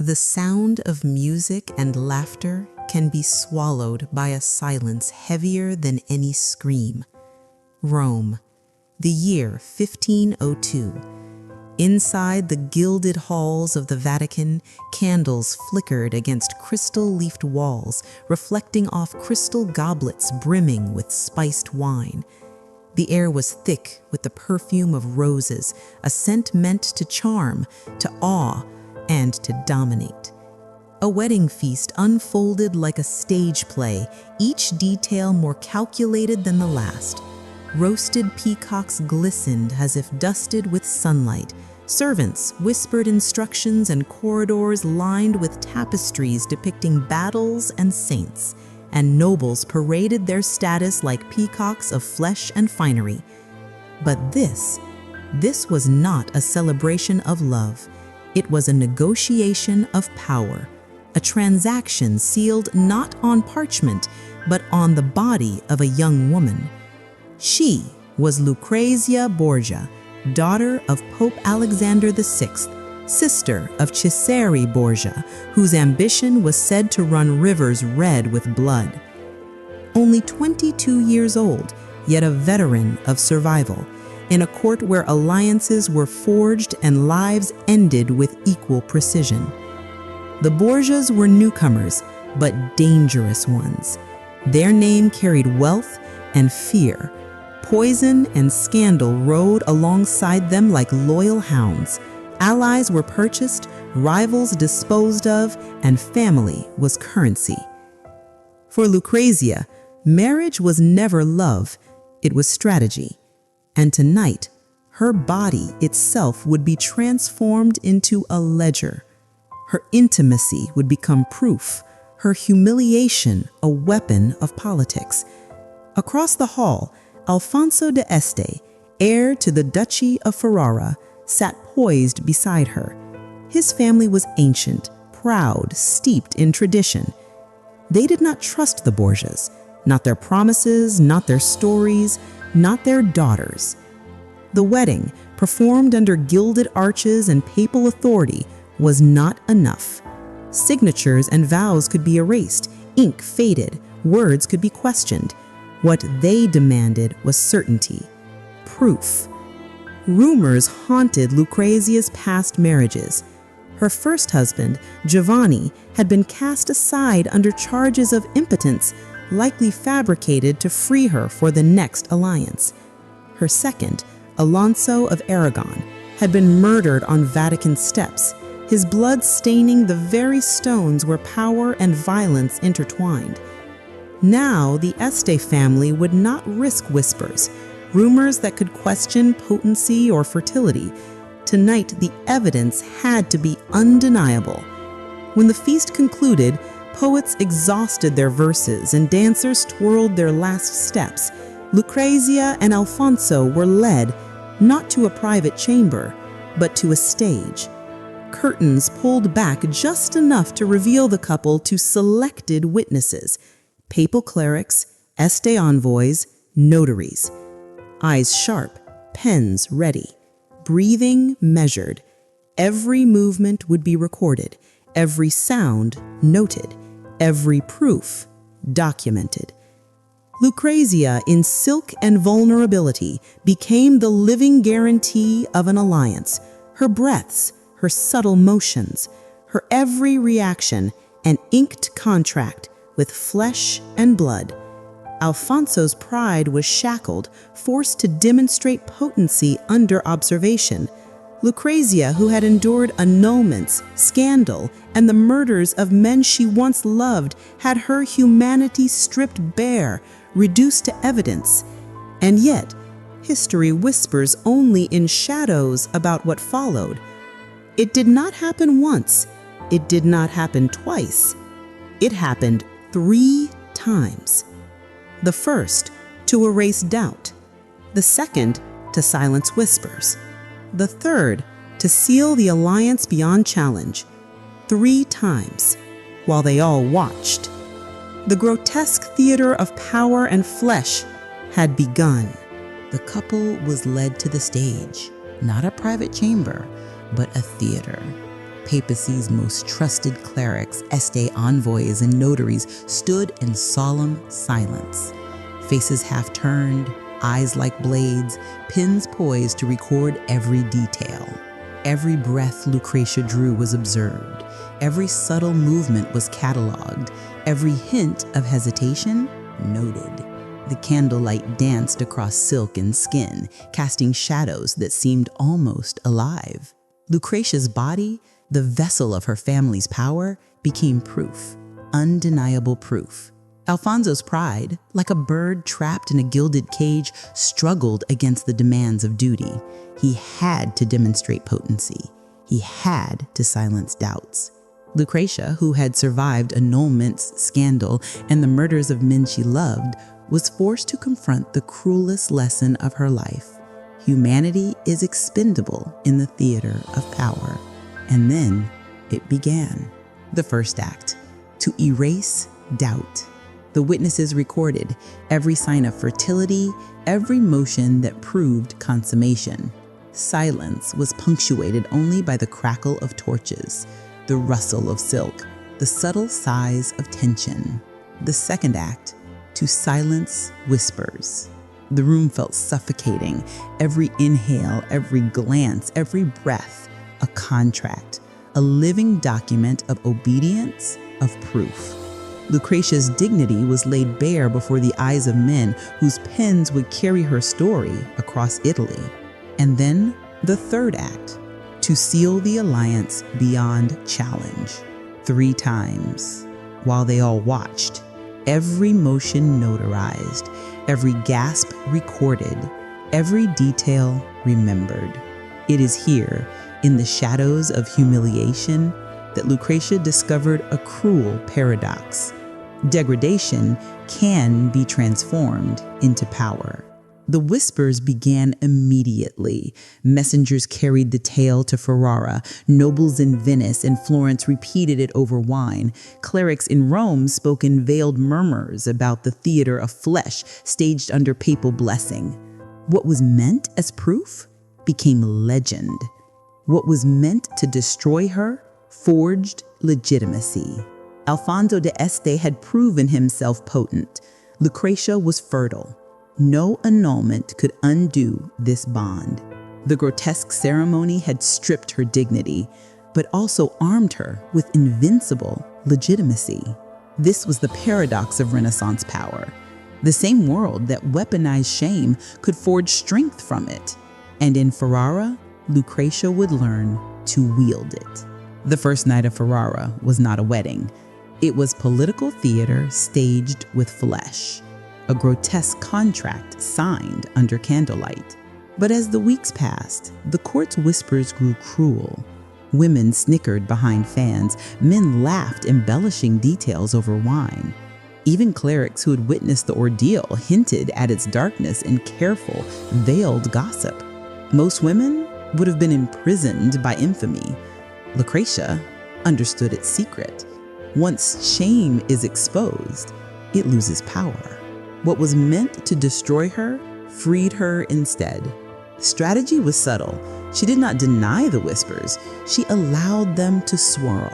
The sound of music and laughter can be swallowed by a silence heavier than any scream. Rome, the year 1502. Inside the gilded halls of the Vatican, candles flickered against crystal-leafed walls, reflecting off crystal goblets brimming with spiced wine. The air was thick with the perfume of roses, a scent meant to charm, to awe, and to dominate. A wedding feast unfolded like a stage play, each detail more calculated than the last. Roasted peacocks glistened as if dusted with sunlight. Servants whispered instructions, and corridors lined with tapestries depicting battles and saints. And nobles paraded their status like peacocks of flesh and finery. But this was not a celebration of love. It was a negotiation of power, a transaction sealed not on parchment, but on the body of a young woman. She was Lucrezia Borgia, daughter of Pope Alexander VI, sister of Cesare Borgia, whose ambition was said to run rivers red with blood. Only 22 years old, yet a veteran of survival, in a court where alliances were forged and lives ended with equal precision. The Borgias were newcomers, but dangerous ones. Their name carried wealth and fear. Poison and scandal rode alongside them like loyal hounds. Allies were purchased, rivals disposed of, and family was currency. For Lucrezia, marriage was never love, it was strategy. And tonight, her body itself would be transformed into a ledger. Her intimacy would become proof, her humiliation a weapon of politics. Across the hall, Alfonso d'Este, heir to the Duchy of Ferrara, sat poised beside her. His family was ancient, proud, steeped in tradition. They did not trust the Borgias, not their promises, not their stories, not their daughters. The wedding, performed under gilded arches and papal authority, was not enough. Signatures and vows could be erased, ink faded, words could be questioned. What they demanded was certainty, proof. Rumors haunted Lucrezia's past marriages. Her first husband, Giovanni, had been cast aside under charges of impotence, likely fabricated to free her for the next alliance. Her second, Alonso of Aragon, had been murdered on Vatican steps, his blood staining the very stones where power and violence intertwined. Now, the Este family would not risk whispers, rumors that could question potency or fertility. Tonight, the evidence had to be undeniable. When the feast concluded, poets exhausted their verses and dancers twirled their last steps. Lucrezia and Alfonso were led, not to a private chamber, but to a stage. Curtains pulled back just enough to reveal the couple to selected witnesses. Papal clerics, Este envoys, notaries. Eyes sharp, pens ready, breathing measured. Every movement would be recorded, every sound noted, every proof documented. Lucrezia, in silk and vulnerability, became the living guarantee of an alliance. Her breaths, her subtle motions, her every reaction, an inked contract with flesh and blood. Alfonso's pride was shackled, forced to demonstrate potency under observation. Lucrezia, who had endured annulments, scandal, and the murders of men she once loved, had her humanity stripped bare, reduced to evidence. And yet, history whispers only in shadows about what followed. It did not happen once. It did not happen twice. It happened 3 times. The first, to erase doubt. The second, to silence whispers. The third, to seal the alliance beyond challenge. 3 times, while they all watched. The grotesque theater of power and flesh had begun. The couple was led to the stage, not a private chamber, but a theater. Papacy's most trusted clerics, este envoys, and notaries stood in solemn silence. Faces half turned, eyes like blades, pens poised to record every detail. Every breath Lucretia drew was observed. Every subtle movement was cataloged. Every hint of hesitation noted. The candlelight danced across silk and skin, casting shadows that seemed almost alive. Lucretia's body, the vessel of her family's power, became proof, undeniable proof. Alfonso's pride, like a bird trapped in a gilded cage, struggled against the demands of duty. He had to demonstrate potency. He had to silence doubts. Lucretia, who had survived annulments, scandal, and the murders of men she loved, was forced to confront the cruelest lesson of her life. Humanity is expendable in the theater of power. And then it began. The first act, to erase doubt. The witnesses recorded every sign of fertility, every motion that proved consummation. Silence was punctuated only by the crackle of torches, the rustle of silk, the subtle sighs of tension. The second act, to silence whispers. The room felt suffocating. Every inhale, every glance, every breath, a contract, a living document of obedience, of proof. Lucretia's dignity was laid bare before the eyes of men whose pens would carry her story across Italy. And then the third act, to seal the alliance beyond challenge. 3 times, while they all watched, every motion notarized, every gasp recorded, every detail remembered. It is here, in the shadows of humiliation, that Lucretia discovered a cruel paradox. Degradation can be transformed into power. The whispers began immediately. Messengers carried the tale to Ferrara. Nobles in Venice and Florence repeated it over wine. Clerics in Rome spoke in veiled murmurs about the theater of flesh staged under papal blessing. What was meant as proof became legend. What was meant to destroy her forged legitimacy. Alfonso de Este had proven himself potent. Lucretia was fertile. No annulment could undo this bond. The grotesque ceremony had stripped her dignity, but also armed her with invincible legitimacy. This was the paradox of Renaissance power. The same world that weaponized shame could forge strength from it. And in Ferrara, Lucretia would learn to wield it. The first night of Ferrara was not a wedding. It was political theater staged with flesh, a grotesque contract signed under candlelight. But as the weeks passed, the court's whispers grew cruel. Women snickered behind fans, men laughed, embellishing details over wine. Even clerics who had witnessed the ordeal hinted at its darkness in careful, veiled gossip. Most women would have been imprisoned by infamy. Lucretia understood its secret. Once shame is exposed, it loses power. What was meant to destroy her freed her instead. Strategy was subtle. She did not deny the whispers. She allowed them to swirl.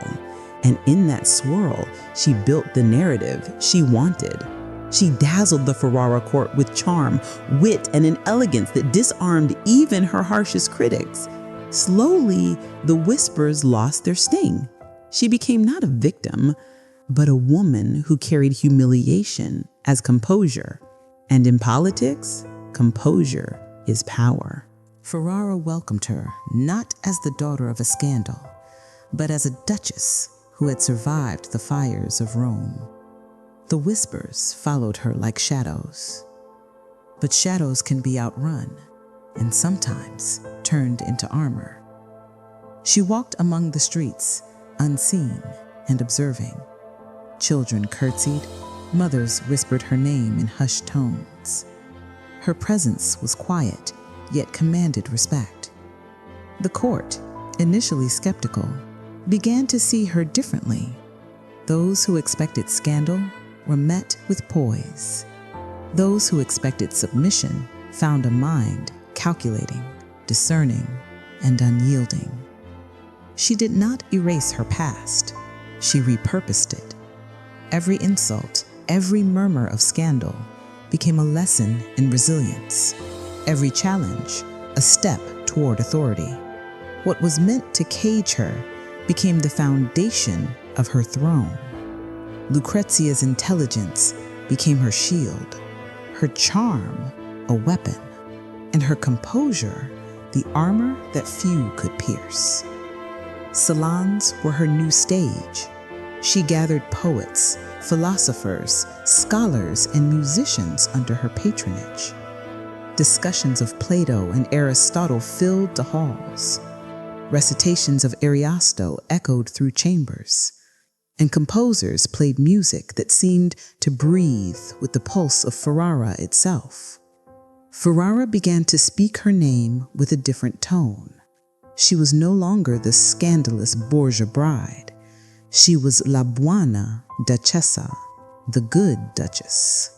And in that swirl, she built the narrative she wanted. She dazzled the Ferrara court with charm, wit, and an elegance that disarmed even her harshest critics. Slowly, the whispers lost their sting. She became not a victim, but a woman who carried humiliation as composure. And in politics, composure is power. Ferrara welcomed her not as the daughter of a scandal, but as a duchess who had survived the fires of Rome. The whispers followed her like shadows. But shadows can be outrun and sometimes turned into armor. She walked among the streets, unseen and observing. Children curtsied, mothers whispered her name in hushed tones. Her presence was quiet, yet commanded respect. The court, initially skeptical, began to see her differently. Those who expected scandal were met with poise. Those who expected submission found a mind calculating, discerning, and unyielding. She did not erase her past. She repurposed it. Every insult, every murmur of scandal became a lesson in resilience. Every challenge, a step toward authority. What was meant to cage her became the foundation of her throne. Lucrezia's intelligence became her shield, her charm a weapon, and her composure the armor that few could pierce. Salons were her new stage. She gathered poets, philosophers, scholars, and musicians under her patronage. Discussions of Plato and Aristotle filled the halls. Recitations of Ariosto echoed through chambers, and composers played music that seemed to breathe with the pulse of Ferrara itself. Ferrara began to speak her name with a different tone. She was no longer the scandalous Borgia bride. She was La Buona Duchessa, the good duchess.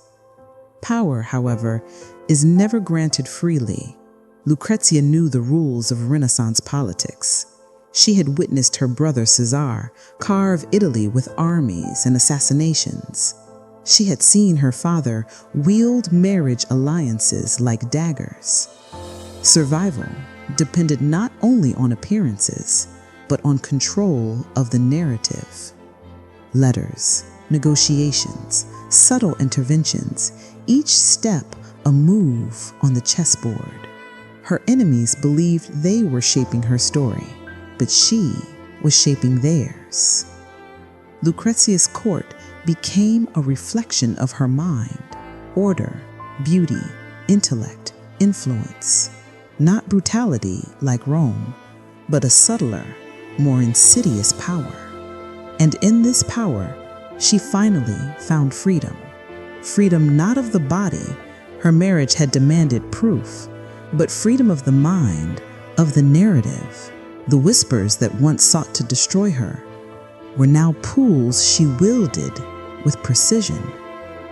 Power, however, is never granted freely. Lucrezia knew the rules of Renaissance politics. She had witnessed her brother Caesar carve Italy with armies and assassinations. She had seen her father wield marriage alliances like daggers. Survival depended not only on appearances, but on control of the narrative. Letters, negotiations, subtle interventions, each step a move on the chessboard. Her enemies believed they were shaping her story, but she was shaping theirs. Lucrezia's court became a reflection of her mind, order, beauty, intellect, influence. Not brutality like Rome, but a subtler, more insidious power. And in this power, she finally found freedom. Freedom not of the body, her marriage had demanded proof, but freedom of the mind, of the narrative. The whispers that once sought to destroy her were now pools she wielded with precision.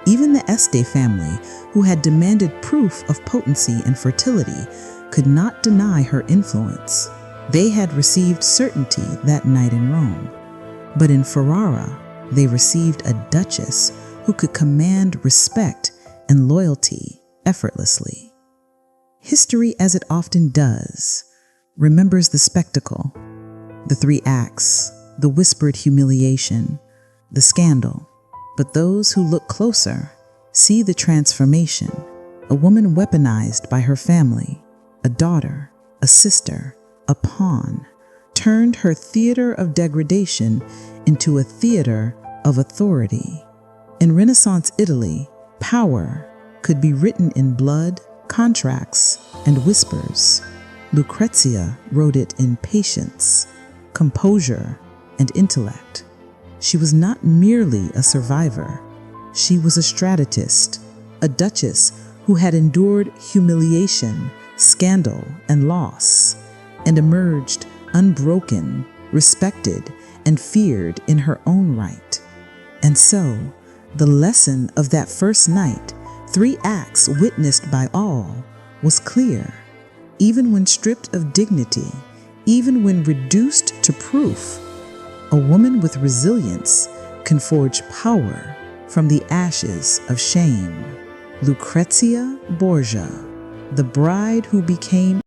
Even the Este family, who had demanded proof of potency and fertility, could not deny her influence. They had received certainty that night in Rome, but in Ferrara, they received a duchess who could command respect and loyalty effortlessly. History, as it often does, remembers the spectacle, the 3 acts, the whispered humiliation, the scandal. But those who look closer see the transformation, a woman weaponized by her family, a daughter, a sister, a pawn, turned her theater of degradation into a theater of authority. In Renaissance Italy, power could be written in blood, contracts, and whispers. Lucrezia wrote it in patience, composure, and intellect. She was not merely a survivor. She was a strategist, a duchess who had endured humiliation, scandal, and loss, and emerged unbroken, respected, and feared in her own right. And so, the lesson of that first night, 3 acts witnessed by all, was clear. Even when stripped of dignity, even when reduced to proof, a woman with resilience can forge power from the ashes of shame. Lucrezia Borgia, the bride who became